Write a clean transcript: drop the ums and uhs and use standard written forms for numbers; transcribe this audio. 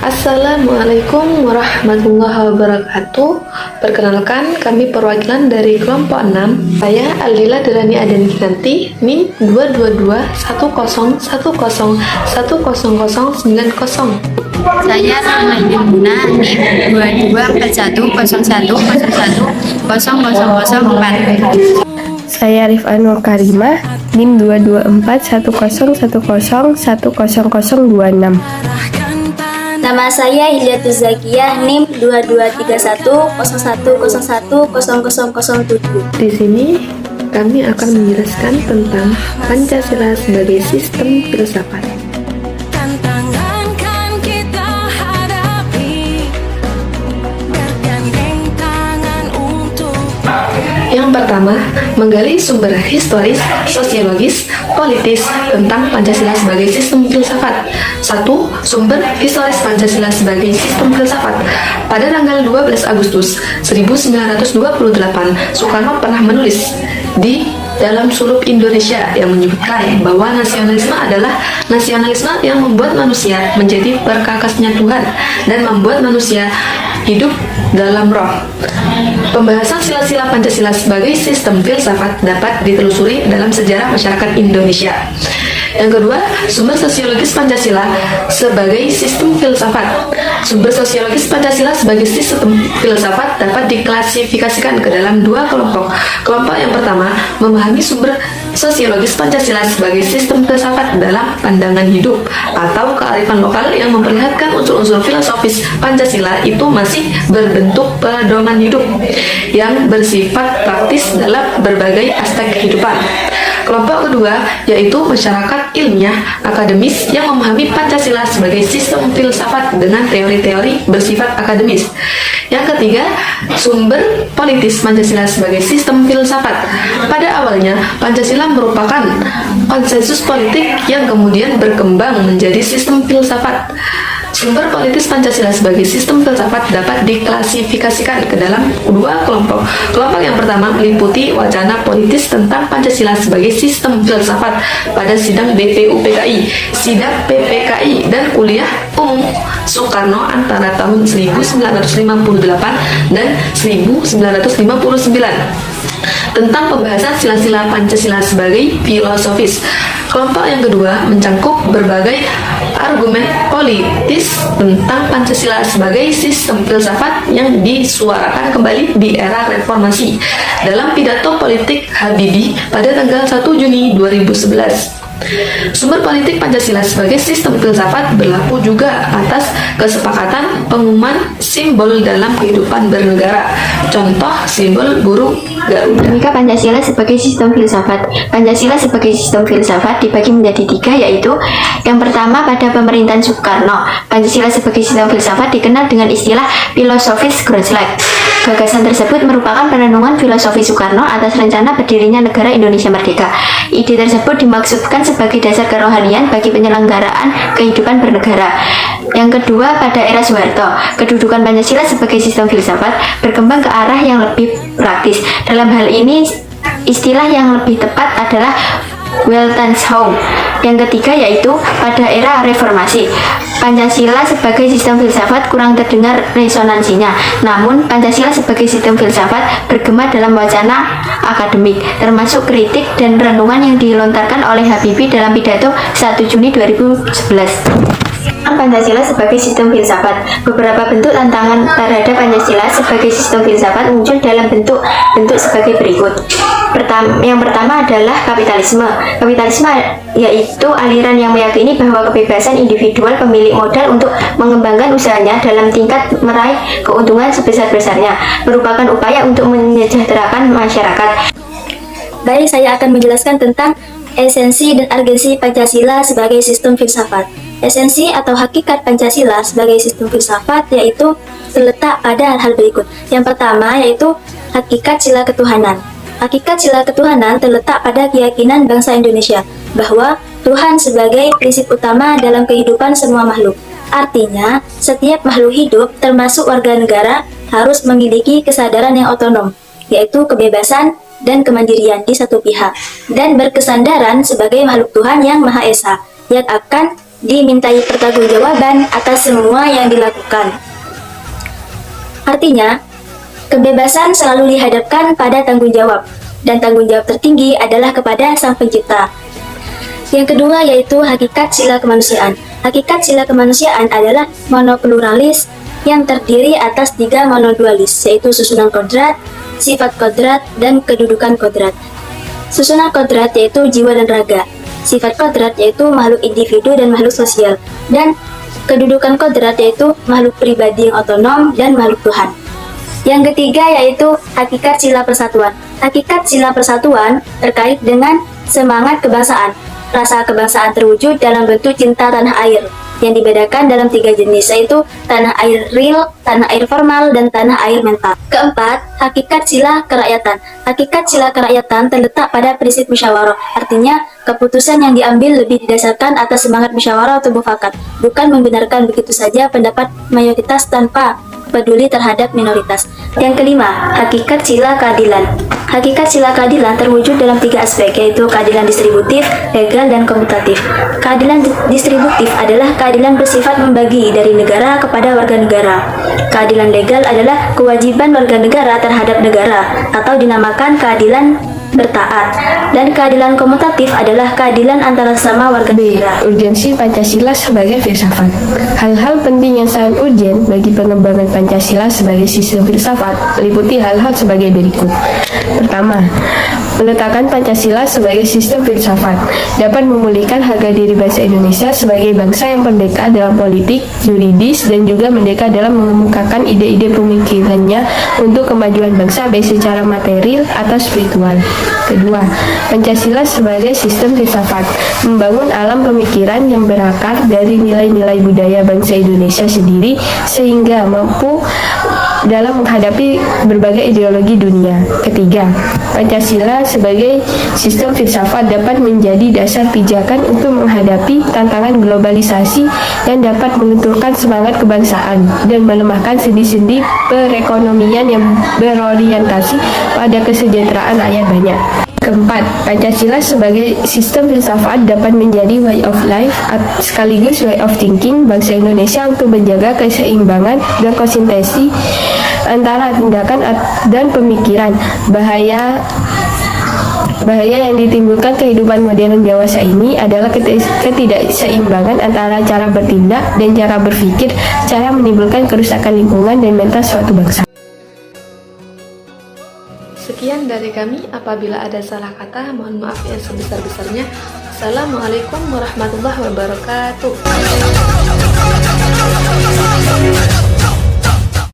Assalamualaikum warahmatullahi wabarakatuh. Perkenalkan, kami perwakilan dari kelompok 6. Saya Aldila Derani Aden Kinanti, NIM 22210101090. Saya Rahmadi Muna, NIM 224101100004. Saya Rifah Nur Karimah, NIM 2241010100026. Nama saya Hilyatus Zakiyah, NIM 223101010007. Di sini kami akan menjelaskan tentang Pancasila sebagai sistem filsafat. Yang pertama, menggali sumber historis, sosiologis, politis tentang Pancasila sebagai sistem filsafat. 1. Sumber historis Pancasila sebagai sistem filsafat. Pada tanggal 12 Agustus 1928, Soekarno pernah menulis di dalam suluk Indonesia yang menyebutkan bahwa nasionalisme adalah nasionalisme yang membuat manusia menjadi perkakasnya Tuhan dan membuat manusia hidup dalam roh. Pembahasan sila-sila Pancasila sebagai sistem filsafat dapat ditelusuri dalam sejarah masyarakat Indonesia. Yang kedua, sumber sosiologis Pancasila sebagai sistem filsafat. Sumber sosiologis Pancasila sebagai sistem filsafat dapat diklasifikasikan ke dalam dua kelompok. Kelompok yang pertama, memahami sumber sosiologis Pancasila sebagai sistem filsafat dalam pandangan hidup atau kearifan lokal yang memperlihatkan unsur-unsur filosofis Pancasila itu masih berbentuk pedoman hidup yang bersifat praktis dalam berbagai aspek kehidupan. Kelompok kedua yaitu masyarakat ilmiah akademis yang memahami Pancasila sebagai sistem filsafat dengan teori-teori bersifat akademis. Yang ketiga, sumber politis Pancasila sebagai sistem filsafat. Pada awalnya, Pancasila merupakan konsensus politik yang kemudian berkembang menjadi sistem filsafat. Sumber politis Pancasila sebagai sistem filsafat dapat diklasifikasikan ke dalam dua kelompok. Kelompok yang pertama meliputi wacana politis tentang Pancasila sebagai sistem filsafat pada sidang BPUPKI, sidang PPKI, dan kuliah umum Soekarno antara tahun 1958 dan 1959 tentang pembahasan sila-sila Pancasila sebagai filosofis. Kelompok yang kedua mencangkup berbagai argumen politis tentang Pancasila sebagai sistem filsafat yang disuarakan kembali di era reformasi dalam pidato politik Habibie pada tanggal 1 Juni 2011. Sumber politik Pancasila sebagai sistem filsafat berlaku juga atas kesepakatan pengumuman simbol dalam kehidupan bernegara. Contoh simbol burung Garuda. Jika Pancasila sebagai sistem filsafat. Pancasila sebagai sistem filsafat dibagi menjadi tiga, yaitu yang pertama pada pemerintahan Soekarno. Pancasila sebagai sistem filsafat dikenal dengan istilah filosofis Grundslag. Gagasan tersebut merupakan perenungan filosofi Soekarno atas rencana berdirinya negara Indonesia Merdeka. Ide tersebut dimaksudkan sebagai dasar kerohanian bagi penyelenggaraan kehidupan bernegara. Yang kedua, pada era Soeharto, kedudukan Pancasila sebagai sistem filsafat berkembang ke arah yang lebih praktis. Dalam hal ini, istilah yang lebih tepat adalah Weltanschauung. Yang ketiga yaitu pada era reformasi. Pancasila sebagai sistem filsafat kurang terdengar resonansinya. Namun, Pancasila sebagai sistem filsafat bergema dalam wacana akademik, termasuk kritik dan renungan yang dilontarkan oleh Habibie dalam pidato 1 Juni 2011. Pancasila sebagai sistem filsafat. Beberapa bentuk tantangan terhadap Pancasila sebagai sistem filsafat muncul dalam bentuk sebagai berikut. Yang pertama adalah kapitalisme. Kapitalisme yaitu aliran yang meyakini bahwa kebebasan individual pemilik modal untuk mengembangkan usahanya dalam tingkat meraih keuntungan sebesar-besarnya merupakan upaya untuk menyejahterakan masyarakat. Baik, saya akan menjelaskan tentang esensi dan urgensi Pancasila sebagai sistem filsafat. Esensi atau hakikat Pancasila sebagai sistem filsafat yaitu terletak pada hal-hal berikut. Yang pertama yaitu hakikat sila ketuhanan. Hakikat sila ketuhanan terletak pada keyakinan bangsa Indonesia bahwa Tuhan sebagai prinsip utama dalam kehidupan semua makhluk. Artinya, setiap makhluk hidup termasuk warga negara harus memiliki kesadaran yang otonom, yaitu kebebasan dan kemandirian di satu pihak, dan berkesandaran sebagai makhluk Tuhan yang Maha Esa, yang akan dimintai pertanggungjawaban atas semua yang dilakukan. Artinya, kebebasan selalu dihadapkan pada tanggung jawab, dan tanggung jawab tertinggi adalah kepada Sang Pencipta. Yang kedua yaitu hakikat sila kemanusiaan. Hakikat sila kemanusiaan adalah monopluralis yang terdiri atas 3 monodualis, yaitu susunan kodrat, sifat kodrat, dan kedudukan kodrat. Susunan kodrat yaitu jiwa dan raga. Sifat kodrat yaitu makhluk individu dan makhluk sosial. Dan kedudukan kodrat yaitu makhluk pribadi yang otonom dan makhluk Tuhan. Yang ketiga yaitu hakikat sila persatuan. Hakikat sila persatuan terkait dengan semangat kebangsaan. Rasa kebangsaan terwujud dalam bentuk cinta tanah air yang dibedakan dalam 3 jenis, yaitu tanah air real, tanah air formal, dan tanah air mental. Keempat, hakikat sila kerakyatan. Hakikat sila kerakyatan terletak pada prinsip musyawarah. Artinya, keputusan yang diambil lebih didasarkan atas semangat musyawarah atau mufakat, bukan membenarkan begitu saja pendapat mayoritas tanpa peduli terhadap minoritas. Yang kelima, hakikat sila keadilan. Hakikat sila keadilan terwujud dalam 3 aspek, yaitu keadilan distributif, legal, dan komutatif. Keadilan distributif adalah keadilan bersifat membagi dari negara kepada warga negara. Keadilan legal adalah kewajiban warga negara terhadap negara, atau dinamakan keadilan bertaat. Dan keadilan komutatif adalah keadilan antara sesama warga B. negara. Urgensi Pancasila sebagai filsafat. Hal-hal penting yang sangat urgen bagi pengembangan Pancasila sebagai sistem filsafat meliputi hal-hal sebagai berikut. Pertama, meletakkan Pancasila sebagai sistem filsafat dapat memulihkan harga diri bangsa Indonesia sebagai bangsa yang merdeka dalam politik, yuridis, dan juga merdeka dalam mengemukakan ide-ide pemikirannya untuk kemajuan bangsa baik secara material atau spiritual. Kedua, Pancasila sebagai sistem filsafat membangun alam pemikiran yang berakar dari nilai-nilai budaya bangsa Indonesia sendiri sehingga mampu dalam menghadapi berbagai ideologi dunia. Ketiga, Pancasila sebagai sistem filsafat dapat menjadi dasar pijakan untuk menghadapi tantangan globalisasi yang dapat mengenturkan semangat kebangsaan dan melemahkan sendi-sendi perekonomian yang berorientasi pada kesejahteraan rakyat banyak. Keempat, Pancasila sebagai sistem filsafat dapat menjadi way of life sekaligus way of thinking bangsa Indonesia untuk menjaga keseimbangan dan konsistensi antara tindakan dan pemikiran. Bahaya yang ditimbulkan kehidupan modern dewasa ini adalah ketidakseimbangan antara cara bertindak dan cara berpikir, cara menimbulkan kerusakan lingkungan dan mental suatu bangsa. Sekian dari kami, apabila ada salah kata, mohon maaf yang sebesar-besarnya. Assalamualaikum warahmatullahi wabarakatuh.